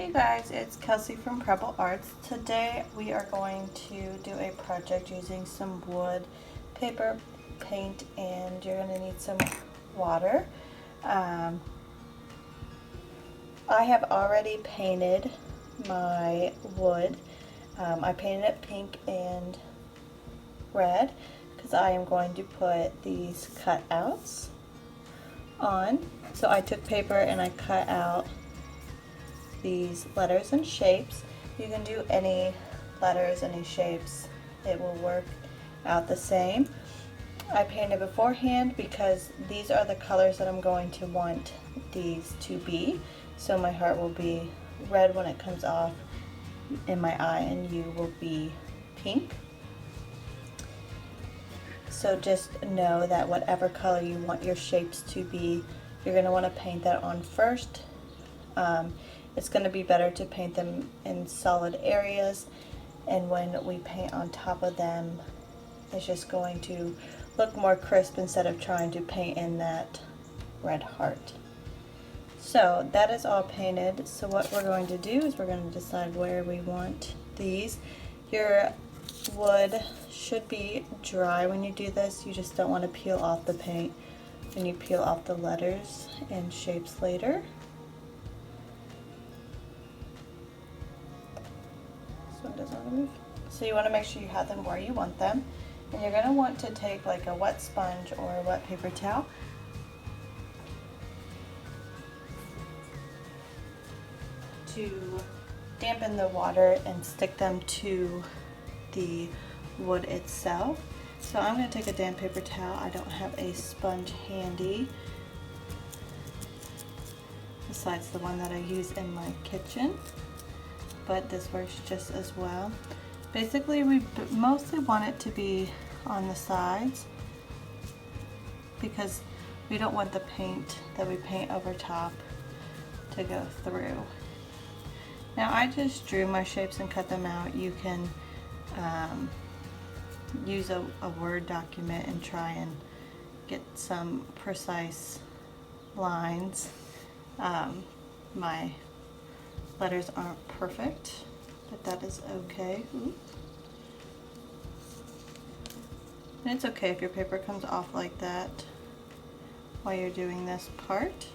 Hey guys, it's Kelsey from Preble Arts. Today we are going to do a project using some wood, paper, paint, and you're going to need some water. I have already painted my wood. I painted it pink and red because I am going to put these cutouts on. So I took paper and I cut out these letters and shapes. You can do any letters, any shapes, it will work out the same. I painted beforehand because these are the colors that I'm going to want these to be. So my heart will be red when it comes off in my eye and you will be pink. So just know that whatever color you want your shapes to be, you're going to want to paint that on first. It's going to be better to paint them in solid areas, and when we paint on top of them, it's just going to look more crisp instead of trying to paint in that red heart. So that is all painted. So what we're going to do is we're going to decide where we want these. Your wood should be dry when you do this. You just don't want to peel off the paint when you peel off the letters and shapes later. Doesn't want to move. So you want to make sure you have them where you want them, and you're going to want to take like a wet sponge or a wet paper towel to dampen the water and stick them to the wood itself. So I'm going to take a damp paper towel. I don't have a sponge handy besides the one that I use in my kitchen, but this works just as well. Basically, we mostly want it to be on the sides because we don't want the paint that we paint over top to go through. Now I just drew my shapes and cut them out. You can use a Word document and try and get some precise lines. My letters aren't perfect, but that is okay. Ooh. And it's okay if your paper comes off like that while you're doing this part.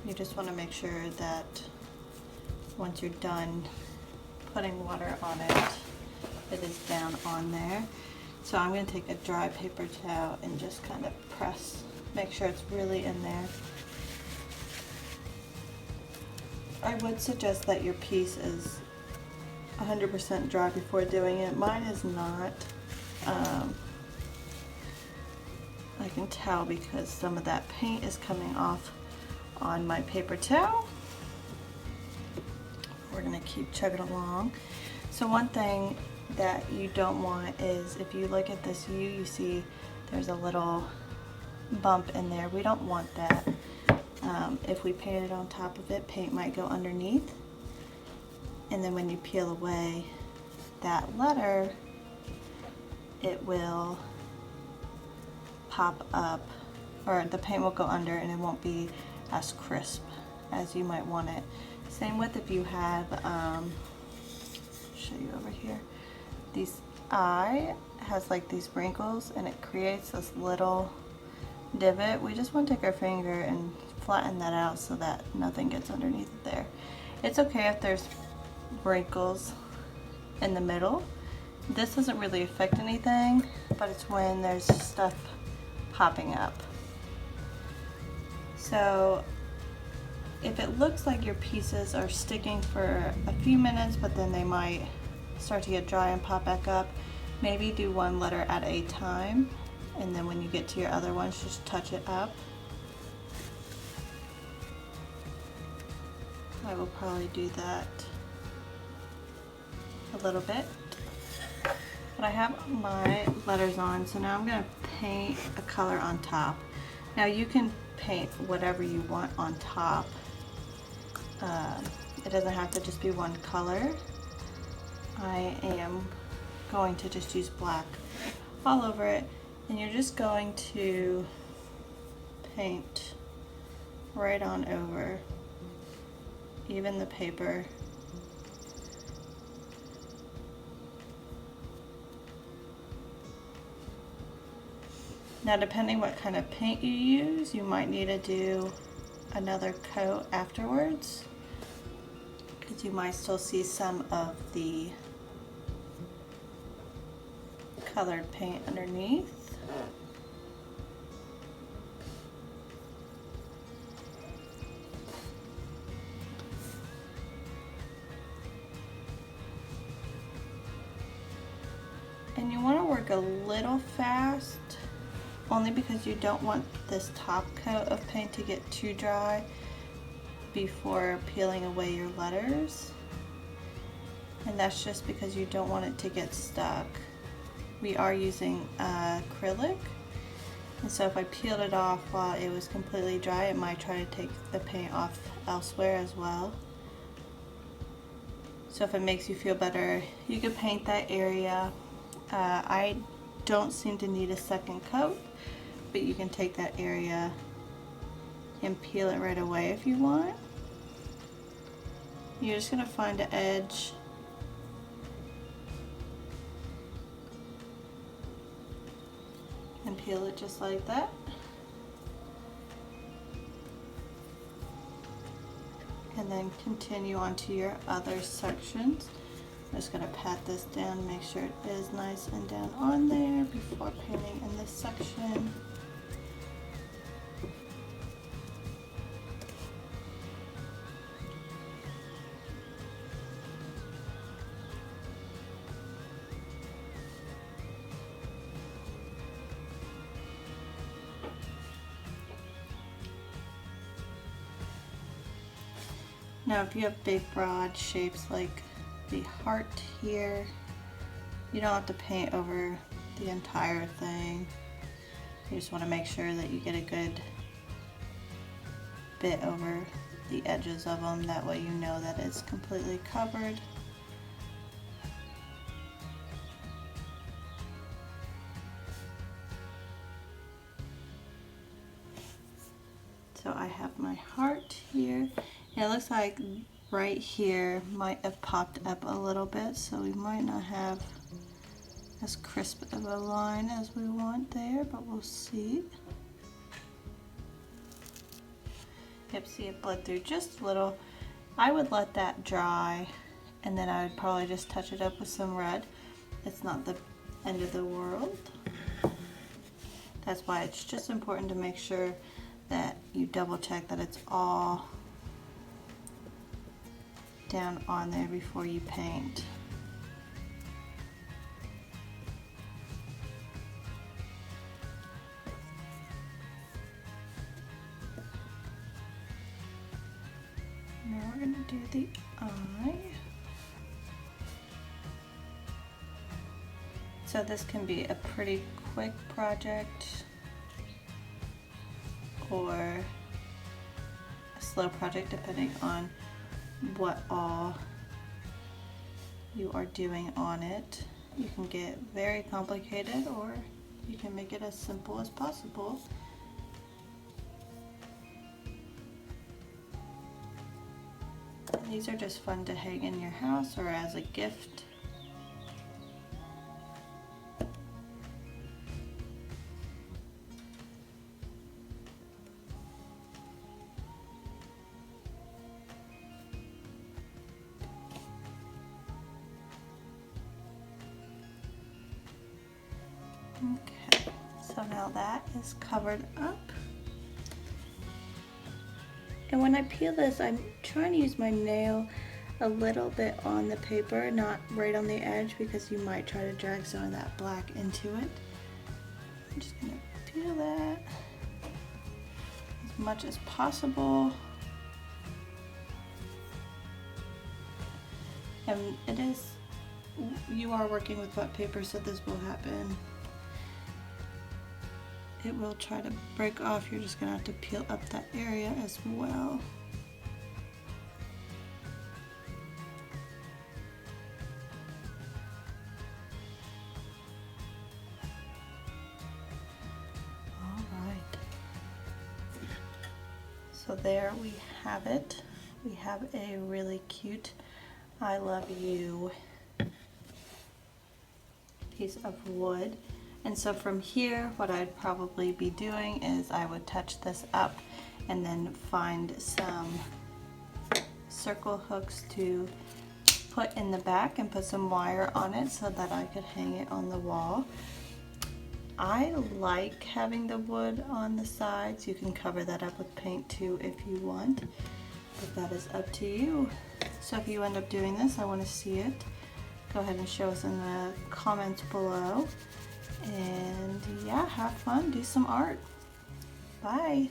You just want to make sure that once you're done putting water on it, it is down on there. So I'm going to take a dry paper towel and just kind of press. Make sure it's really in there. I would suggest that your piece is 100% dry before doing it. Mine is not. I can tell because some of that paint is coming off on my paper towel. We're going to keep chugging along. So one thing that you don't want is if you look at this U, you see there's a little bump in there. We don't want that. If we paint it on top of it, paint might go underneath, and then when you peel away that letter, it will pop up, or the paint will go under and it won't be as crisp as you might want it. Same with if you have, show you over here, these eye has like these wrinkles and it creates this little divot. We just want to take our finger and flatten that out so that nothing gets underneath it there. It's okay if there's wrinkles in the middle. This doesn't really affect anything, but it's when there's stuff popping up. So if it looks like your pieces are sticking for a few minutes, but then they might start to get dry and pop back up, maybe do one letter at a time, and then when you get to your other ones, just touch it up. I will probably do that a little bit. But I have my letters on, so now I'm going to paint a color on top. Now you can paint whatever you want on top. It doesn't have to just be one color. I am going to just use black all over it, and you're just going to paint right on over, even the paper. Now, depending what kind of paint you use, you might need to do another coat afterwards, because you might still see some of the colored paint underneath. And you want to work a little fast, only because you don't want this top coat of paint to get too dry before peeling away your letters. And that's just because you don't want it to get stuck. We are using acrylic, and so if I peeled it off while it was completely dry, it might try to take the paint off elsewhere as well. So if it makes you feel better, you could paint that area. I don't seem to need a second coat, but you can take that area and peel it right away if you want. You're just going to find an edge and peel it just like that. And then continue on to your other sections. I'm just going to pat this down, make sure it is nice and down on there before painting in this section. Now, if you have big, broad shapes like the heart here, you don't have to paint over the entire thing. You just want to make sure that you get a good bit over the edges of them. That way you know that it's completely covered. So I have my heart here. And it looks like right here might have popped up a little bit, so we might not have as crisp of a line as we want there, but we'll see. Yep, see it bled through just a little. I would let that dry, and then I would probably just touch it up with some red. It's not the end of the world. That's why it's just important to make sure that you double check that it's all down on there before you paint. Now we're going to do the eye. So this can be a pretty quick project or a slow project depending on what all you are doing on it. You can get very complicated, or you can make it as simple as possible. These are just fun to hang in your house or as a gift. Okay, so now that is covered up. And when I peel this, I'm trying to use my nail a little bit on the paper, not right on the edge, because you might try to drag some of that black into it. I'm just gonna peel that as much as possible. And it is, you are working with wet paper, so this will happen. It will try to break off. You're just gonna have to peel up that area as well. All right. So there we have it. We have a really cute I love you piece of wood. And so from here, what I'd probably be doing is I would touch this up and then find some circle hooks to put in the back and put some wire on it so that I could hang it on the wall. I like having the wood on the sides. You can cover that up with paint too if you want, but that is up to you. So if you end up doing this, I want to see it. Go ahead and show us in the comments below. And yeah, have fun, do some art. Bye.